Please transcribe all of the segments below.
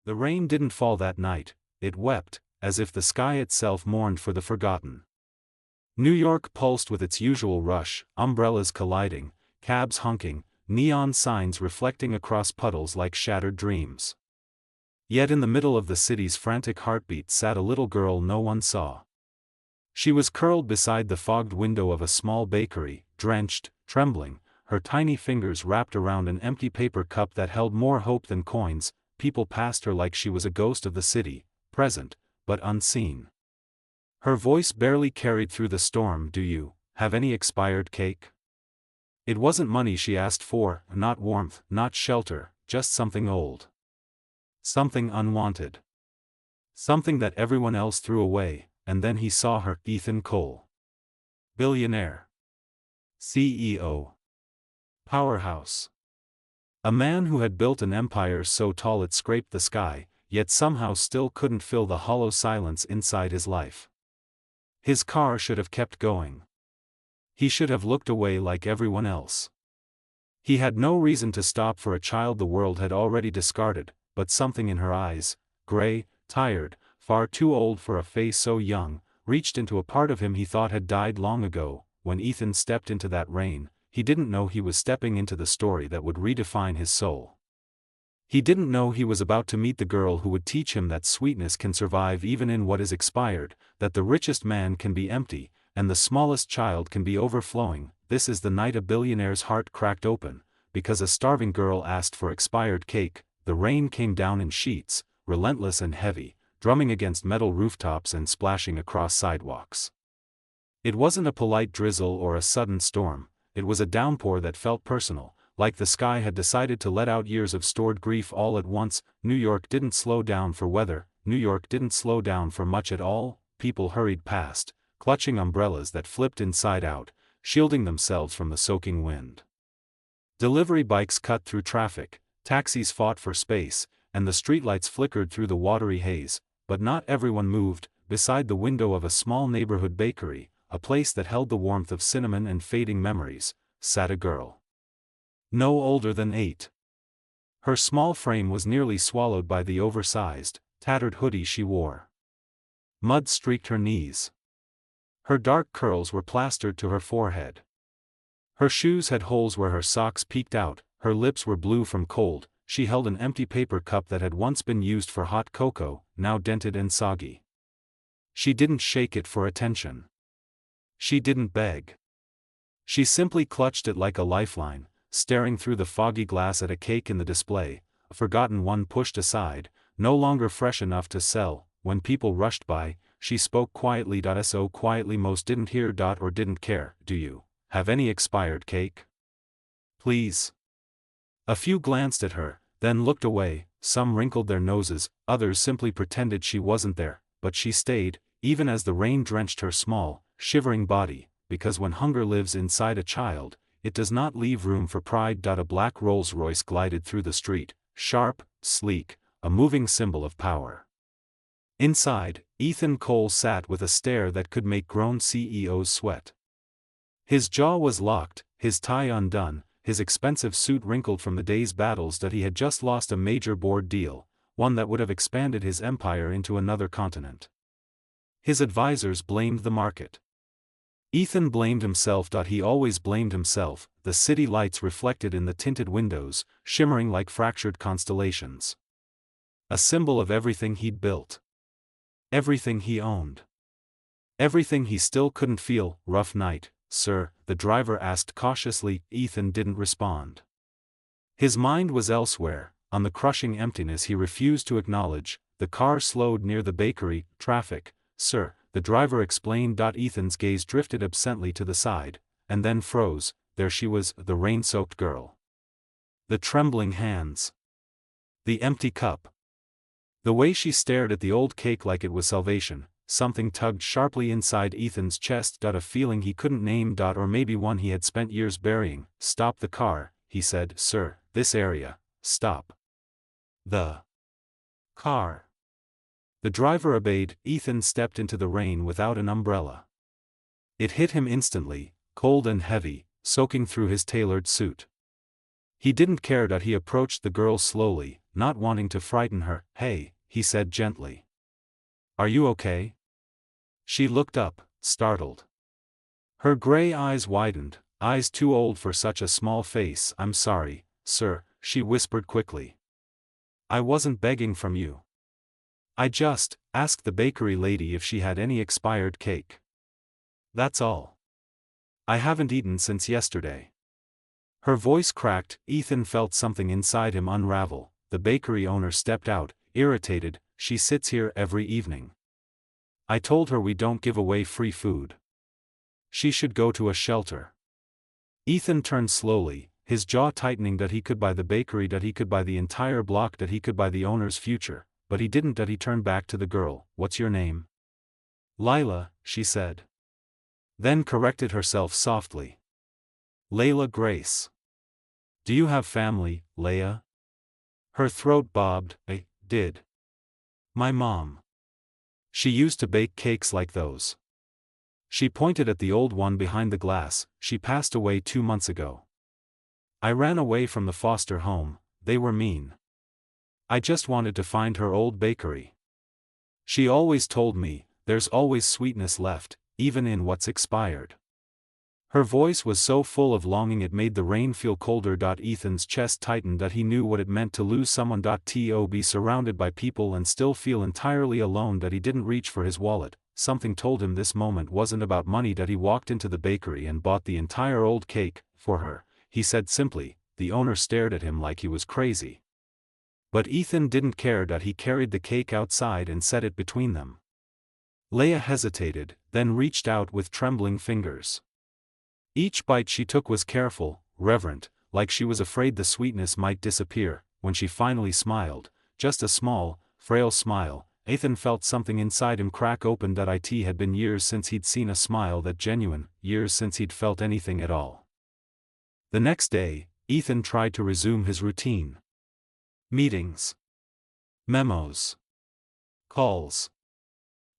The rain didn't fall that night, it wept, as if the sky itself mourned for the forgotten. New York pulsed with its usual rush, umbrellas colliding, cabs honking, neon signs reflecting across puddles like shattered dreams. Yet in the middle of the city's frantic heartbeat sat a little girl no one saw. She was curled beside the fogged window of a small bakery, drenched, trembling, her tiny fingers wrapped around an empty paper cup that held more hope than coins. People passed her like she was a ghost of the city, present, but unseen. Her voice barely carried through the storm. "Do you have any expired cake?" It wasn't money she asked for, not warmth, not shelter, just something old. Something unwanted. Something that everyone else threw away. And then he saw her. Ethan Cole. Billionaire. CEO. Powerhouse. A man who had built an empire so tall it scraped the sky, yet somehow still couldn't fill the hollow silence inside his life. His car should have kept going. He should have looked away like everyone else. He had no reason to stop for a child the world had already discarded, but something in her eyes, gray, tired, far too old for a face so young, reached into a part of him he thought had died long ago. When Ethan stepped into that rain, he didn't know he was stepping into the story that would redefine his soul. He didn't know he was about to meet the girl who would teach him that sweetness can survive even in what is expired, that the richest man can be empty, and the smallest child can be overflowing. This is the night a billionaire's heart cracked open, because a starving girl asked for expired cake. The rain came down in sheets, relentless and heavy, drumming against metal rooftops and splashing across sidewalks. It wasn't a polite drizzle or a sudden storm, it was a downpour that felt personal, like the sky had decided to let out years of stored grief all at once. New York didn't slow down for weather, New York didn't slow down for much at all. People hurried past, clutching umbrellas that flipped inside out, shielding themselves from the soaking wind. Delivery bikes cut through traffic, taxis fought for space, and the streetlights flickered through the watery haze. But not everyone moved. Beside the window of a small neighborhood bakery, a place that held the warmth of cinnamon and fading memories, sat a girl. No older than 8. Her small frame was nearly swallowed by the oversized, tattered hoodie she wore. Mud streaked her knees. Her dark curls were plastered to her forehead. Her shoes had holes where her socks peeked out, her lips were blue from cold. She held an empty paper cup that had once been used for hot cocoa, now dented and soggy. She didn't shake it for attention. She didn't beg. She simply clutched it like a lifeline, staring through the foggy glass at a cake in the display, a forgotten one pushed aside, no longer fresh enough to sell. When people rushed by, she spoke quietly. So quietly most didn't hear or didn't care. "Do you have any expired cake? Please." A few glanced at her, then looked away. Some wrinkled their noses, others simply pretended she wasn't there, but she stayed, even as the rain drenched her small, shivering body, because when hunger lives inside a child, it does not leave room for pride. A black Rolls-Royce glided through the street, sharp, sleek, a moving symbol of power. Inside, Ethan Cole sat with a stare that could make grown CEOs sweat. His jaw was locked, his tie undone, his expensive suit wrinkled from the day's battles. He had just lost a major board deal, one that would have expanded his empire into another continent. His advisors blamed the market. Ethan blamed himself. He always blamed himself. The city lights reflected in the tinted windows, shimmering like fractured constellations. A symbol of everything he'd built. Everything he owned. Everything he still couldn't feel. "Rough night, sir?" the driver asked cautiously. Ethan didn't respond. His mind was elsewhere, on the crushing emptiness he refused to acknowledge. The car slowed near the bakery. "Traffic, sir," the driver explained. Ethan's gaze drifted absently to the side, and then froze. There she was, the rain-soaked girl. The trembling hands. The empty cup. The way she stared at the old cake like it was salvation. Something tugged sharply inside Ethan's chest. A feeling he couldn't name. Or maybe one he had spent years burying. "Stop the car," he said. "Sir, this area, stop the car." The driver obeyed. Ethan stepped into the rain without an umbrella. It hit him instantly, cold and heavy, soaking through his tailored suit. He didn't care that he approached the girl slowly, not wanting to frighten her. "Hey," he said gently. "Are you okay?" She looked up, startled. Her gray eyes widened, eyes too old for such a small face. "I'm sorry, sir," she whispered quickly. "I wasn't begging from you. I just asked the bakery lady if she had any expired cake. That's all. I haven't eaten since yesterday." Her voice cracked. Ethan felt something inside him unravel. The bakery owner stepped out, irritated. "She sits here every evening. I told her we don't give away free food. She should go to a shelter." Ethan turned slowly, his jaw tightening. That he could buy the bakery, that he could buy the entire block, that he could buy the owner's future, but he didn't. That he turned back to the girl. "What's your name?" "Lila," she said. Then corrected herself softly. "Layla Grace. Do you have family, Leia?" Her throat bobbed. "I did. My mom. She used to bake cakes like those." She pointed at the old one behind the glass. "She passed away 2 months ago. I ran away from the foster home, they were mean. I just wanted to find her old bakery. She always told me, there's always sweetness left, even in what's expired." Her voice was so full of longing it made the rain feel colder. Ethan's chest tightened. That he knew what it meant to lose someone. To be surrounded by people and still feel entirely alone. That he didn't reach for his wallet. Something told him this moment wasn't about money. That he walked into the bakery and bought the entire old cake, for her, he said simply. The owner stared at him like he was crazy. But Ethan didn't care. That he carried the cake outside and set it between them. Leia hesitated, then reached out with trembling fingers. Each bite she took was careful, reverent, like she was afraid the sweetness might disappear. When she finally smiled, just a small, frail smile, Ethan felt something inside him crack open. It had been years since he'd seen a smile that genuine, years since he'd felt anything at all. The next day, Ethan tried to resume his routine. Meetings. Memos. Calls.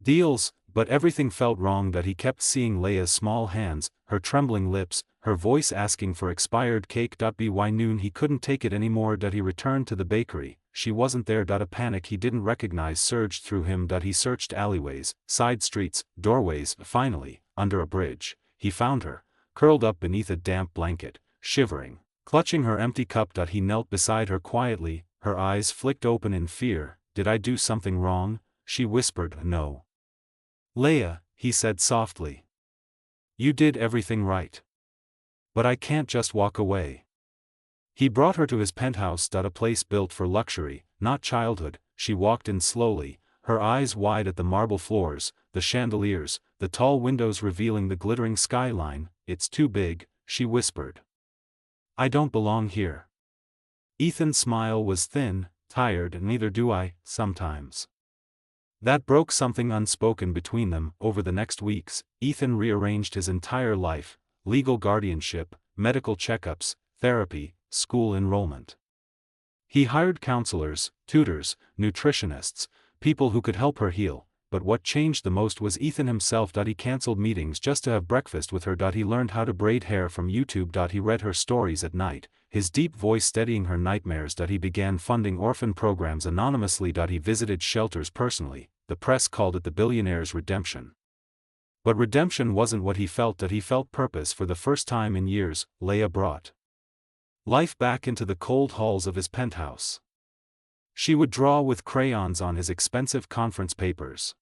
Deals, but everything felt wrong. That he kept seeing Leia's small hands, her trembling lips, her voice asking for expired cake. By noon he couldn't take it anymore. That he returned to the bakery, she wasn't there. A panic he didn't recognize surged through him. He searched alleyways, side streets, doorways. Finally, under a bridge, he found her, curled up beneath a damp blanket, shivering, clutching her empty cup. He knelt beside her quietly, her eyes flicked open in fear. "Did I do something wrong?" she whispered. "No. Leia," he said softly. "You did everything right. But I can't just walk away." He brought her to his penthouse. A place built for luxury, not childhood. She walked in slowly, her eyes wide at the marble floors, the chandeliers, the tall windows revealing the glittering skyline. "It's too big," she whispered. "I don't belong here." Ethan's smile was thin, tired. "Neither do I, sometimes." That broke something unspoken between them. Over the next weeks, Ethan rearranged his entire life: legal guardianship, medical checkups, therapy, school enrollment. He hired counselors, tutors, nutritionists, people who could help her heal. But what changed the most was Ethan himself. He canceled meetings just to have breakfast with her. He learned how to braid hair from YouTube. He read her stories at night, his deep voice steadying her nightmares. He began funding orphan programs anonymously. He visited shelters personally. The press called it the Billionaire's redemption. But redemption wasn't what he felt. He felt purpose for the first time in years. Leia brought life back into the cold halls of his penthouse. She would draw with crayons on his expensive conference papers.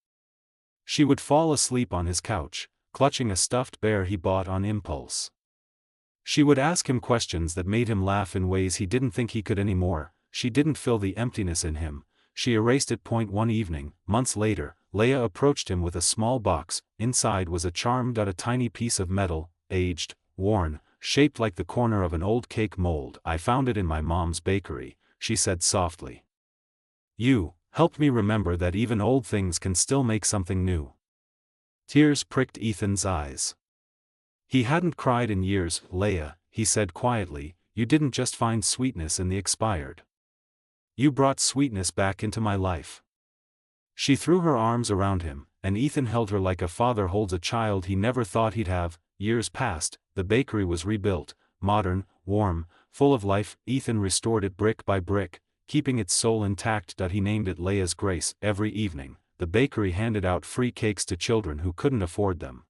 She would fall asleep on his couch, clutching a stuffed bear he bought on impulse. She would ask him questions that made him laugh in ways he didn't think he could anymore. She didn't fill the emptiness in him, she erased it. One evening, months later, Leia approached him with a small box. Inside was a charm. A tiny piece of metal, aged, worn, shaped like the corner of an old cake mold. "I found it in my mom's bakery," she said softly. "You helped me remember that even old things can still make something new." Tears pricked Ethan's eyes. He hadn't cried in years. "Leia," he said quietly, "you didn't just find sweetness in the expired. You brought sweetness back into my life." She threw her arms around him, and Ethan held her like a father holds a child he never thought he'd have. Years passed, the bakery was rebuilt, modern, warm, full of life. Ethan restored it brick by brick, keeping its soul intact. He named it Leia's Grace. Every evening, the bakery handed out free cakes to children who couldn't afford them.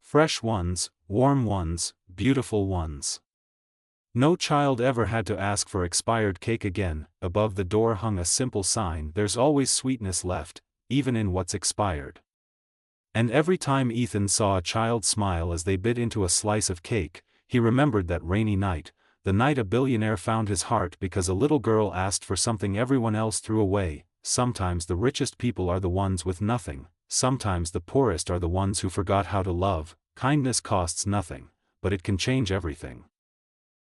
Fresh ones, warm ones, beautiful ones. No child ever had to ask for expired cake again. Above the door hung a simple sign: there's always sweetness left, even in what's expired. And every time Ethan saw a child smile as they bit into a slice of cake, he remembered that rainy night, the night a billionaire found his heart because a little girl asked for something everyone else threw away. Sometimes the richest people are the ones with nothing, sometimes the poorest are the ones who forgot how to love. Kindness costs nothing, but it can change everything.